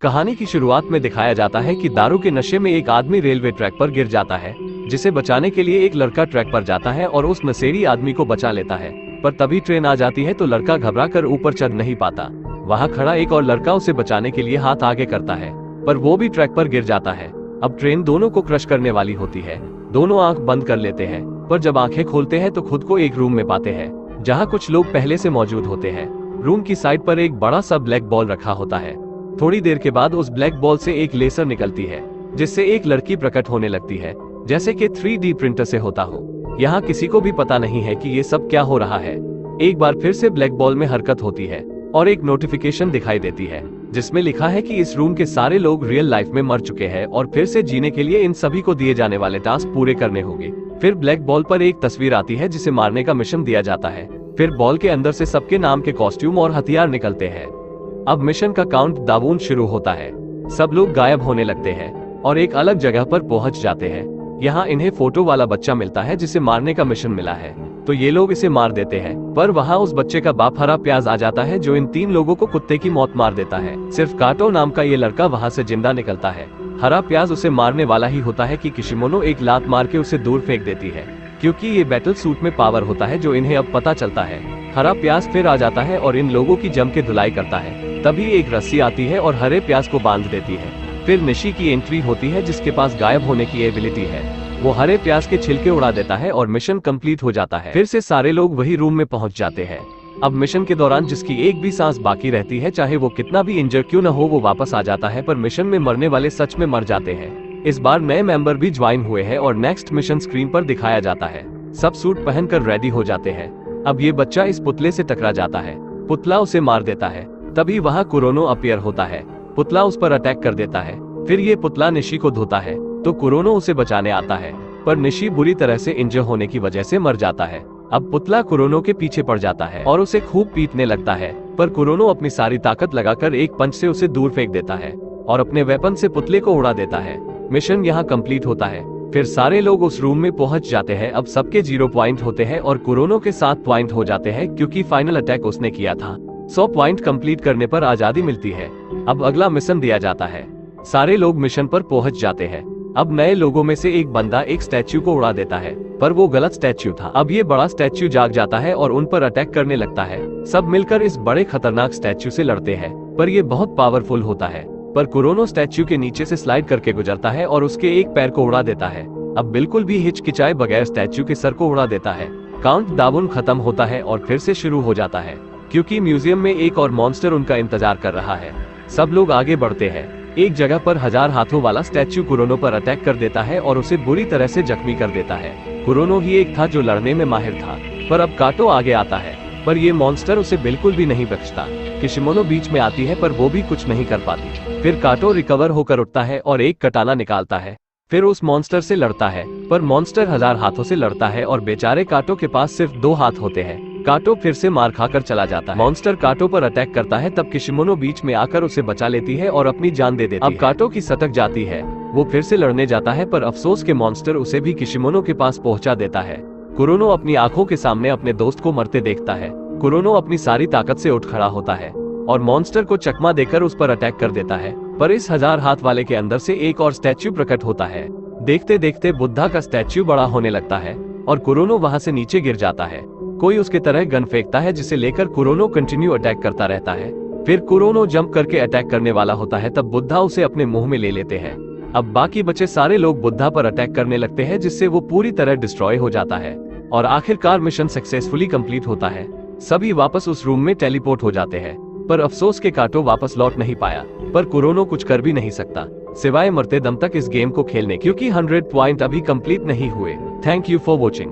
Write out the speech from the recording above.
कहानी की शुरुआत में दिखाया जाता है कि दारू के नशे में एक आदमी रेलवे ट्रैक पर गिर जाता है, जिसे बचाने के लिए एक लड़का ट्रैक पर जाता है और उस नशेड़ी आदमी को बचा लेता है। पर तभी ट्रेन आ जाती है तो लड़का घबराकर ऊपर चढ़ नहीं पाता। वहाँ खड़ा एक और लड़का उसे बचाने के लिए हाथ आगे करता है, पर वो भी ट्रैक पर गिर जाता है। अब ट्रेन दोनों को क्रश करने वाली होती है। दोनों आंख बंद कर लेते हैं, पर जब आंखें खोलते हैं तो खुद को एक रूम में पाते हैं, जहाँ कुछ लोग पहले से मौजूद होते हैं। रूम की साइड पर एक बड़ा सा ब्लैक बॉल रखा होता है। थोड़ी देर के बाद उस ब्लैक बॉल से एक लेसर निकलती है, जिससे एक लड़की प्रकट होने लगती है, जैसे कि 3D प्रिंटर से होता हो। यहाँ किसी को भी पता नहीं है कि ये सब क्या हो रहा है। एक बार फिर से ब्लैक बॉल में हरकत होती है और एक नोटिफिकेशन दिखाई देती है, जिसमें लिखा है कि इस रूम के सारे लोग रियल लाइफ में मर चुके हैं और फिर से जीने के लिए इन सभी को दिए जाने वाले टास्क पूरे करने होंगे। फिर ब्लैक बॉल पर एक तस्वीर आती है जिसे मारने का मिशन दिया जाता है। फिर बॉल के अंदर से सबके नाम के कॉस्ट्यूम और हथियार निकलते हैं। अब मिशन का काउंट डाउन शुरू होता है। सब लोग गायब होने लगते हैं और एक अलग जगह पर पहुंच जाते हैं। यहाँ इन्हें फोटो वाला बच्चा मिलता है जिसे मारने का मिशन मिला है, तो ये लोग इसे मार देते हैं। पर वहाँ उस बच्चे का बाप हरा प्याज आ जाता है, जो इन 3 लोगों को कुत्ते की मौत मार देता है। सिर्फ काटो नाम का ये लड़का वहाँ से जिंदा निकलता है। हरा प्याज उसे मारने वाला ही होता है कि किशिमोनो एक लात मार के उसे दूर फेंक देती है, क्योंकि ये बैटल सूट में पावर होता है, जो इन्हें अब पता चलता है। हरा प्याज फिर आ जाता है और इन लोगों की जम के धुलाई करता है। तभी एक रस्सी आती है और हरे प्याज को बांध देती है। फिर निशी की एंट्री होती है, जिसके पास गायब होने की एबिलिटी है। वो हरे प्याज के छिलके उड़ा देता है और मिशन कंप्लीट हो जाता है। फिर से सारे लोग वही रूम में पहुंच जाते हैं। अब मिशन के दौरान जिसकी एक भी सांस बाकी रहती है, चाहे वो कितना भी इंजर क्यों न हो, वो वापस आ जाता है। पर मिशन में मरने वाले सच में मर जाते हैं। इस बार नए मेंबर भी ज्वाइन हुए हैं और नेक्स्ट मिशन स्क्रीन पर दिखाया जाता है। सब सूट पहनकर रेडी हो जाते हैं। अब ये बच्चा इस पुतले से टकरा जाता है। पुतला उसे मार देता है। तभी वहाँ कुरोनो अपीयर होता है। पुतला उस पर अटैक कर देता है। फिर ये पुतला निशी को धोता है, तो कुरोनो उसे बचाने आता है, पर निशी बुरी तरह से इंजर होने की वजह से मर जाता है। अब पुतला कुरोनो के पीछे पड़ जाता है और उसे खूब पीटने लगता है, पर कुरोनो अपनी सारी ताकत लगाकर एक पंच से उसे दूर फेंक देता है और अपने वेपन से पुतले को उड़ा देता है। मिशन यहाँ कंप्लीट होता है। फिर सारे लोग उस रूम में पहुंच जाते हैं। अब सबके 0 पॉइंट होते हैं और कुरोनो के 7 पॉइंट हो जाते हैं, क्योंकि फाइनल अटैक उसने किया था। 100 पॉइंट कंप्लीट करने पर आजादी मिलती है। अब अगला मिशन दिया जाता है। सारे लोग मिशन पर पहुंच जाते हैं। अब नए लोगों में से एक बंदा एक स्टैच्यू को उड़ा देता है, पर वो गलत स्टैच्यू था। अब ये बड़ा स्टैच्यू जाग जाता है और उन पर अटैक करने लगता है। सब मिलकर इस बड़े खतरनाक स्टैच्यू से लड़ते हैं, पर ये बहुत पावरफुल होता है। पर कुरोनो स्टैच्यू के नीचे से स्लाइड करके गुजरता है और उसके एक पैर को उड़ा देता है। अब बिल्कुल भी हिचकिचाए बगैर स्टैच्यू के सर को उड़ा देता है। काउंट डाउन खत्म होता है और फिर से शुरू हो जाता है, क्योंकि म्यूजियम में एक और मॉन्स्टर उनका इंतजार कर रहा है। सब लोग आगे बढ़ते हैं। एक जगह पर 1000 हाथों वाला स्टैच्यू कुरोनो पर अटैक कर देता है और उसे बुरी तरह से जख्मी कर देता है। कुरोनो ही एक था जो लड़ने में माहिर था, पर अब काटो आगे आता है, पर ये मॉन्स्टर उसे बिल्कुल भी नहीं बख्शता। किशिमोनो बीच में आती है, पर वो भी कुछ नहीं कर पाती। फिर काटो रिकवर होकर उठता है और एक कटाना निकालता है। फिर उस मॉन्स्टर से लड़ता है, पर मॉन्स्टर 1000 हाथों से लड़ता है और बेचारे काटो के पास सिर्फ 2 हाथ होते हैं। काटो फिर से मार खाकर चला जाता है। मॉन्स्टर काटो पर अटैक करता है, तब किशिमोनो बीच में आकर उसे बचा लेती है और अपनी जान दे देती है। अब काटो की सटक जाती है। वो फिर से लड़ने जाता है, पर अफसोस के मॉन्स्टर उसे भी किशिमोनो के पास पहुंचा देता है। कुरोनो अपनी आंखों के सामने अपने दोस्त को मरते देखता है। कुरोनो अपनी सारी ताकत से उठ खड़ा होता है और मॉन्स्टर को चकमा देकर उस पर अटैक कर देता है। पर इस 1000 हाथ वाले के अंदर से एक और स्टैच्यू प्रकट होता है। देखते देखते बुद्धा का स्टैच्यू बड़ा होने लगता है और कुरोनो वहां से नीचे गिर जाता है। कोई उसके तरह गन फेंकता है, जिसे लेकर कुरोनो कंटिन्यू अटैक करता रहता है। फिर कुरोनो जंप करके अटैक करने वाला होता है, तब बुद्धा उसे अपने मुंह में ले लेते हैं। अब बाकी बचे सारे लोग बुद्धा पर अटैक करने लगते हैं, जिससे वो पूरी तरह डिस्ट्रॉय हो जाता है और आखिरकार मिशन सक्सेसफुली कंप्लीट होता है। सभी वापस उस रूम में टेलीपोर्ट हो जाते हैं, पर अफसोस के काटो वापस लौट नहीं पाया। पर कुरोनो कुछ कर भी नहीं सकता, सिवाय मरते दम तक इस गेम को खेलने, क्योंकि 100 पॉइंट अभी कंप्लीट नहीं हुए। Thank you for watching.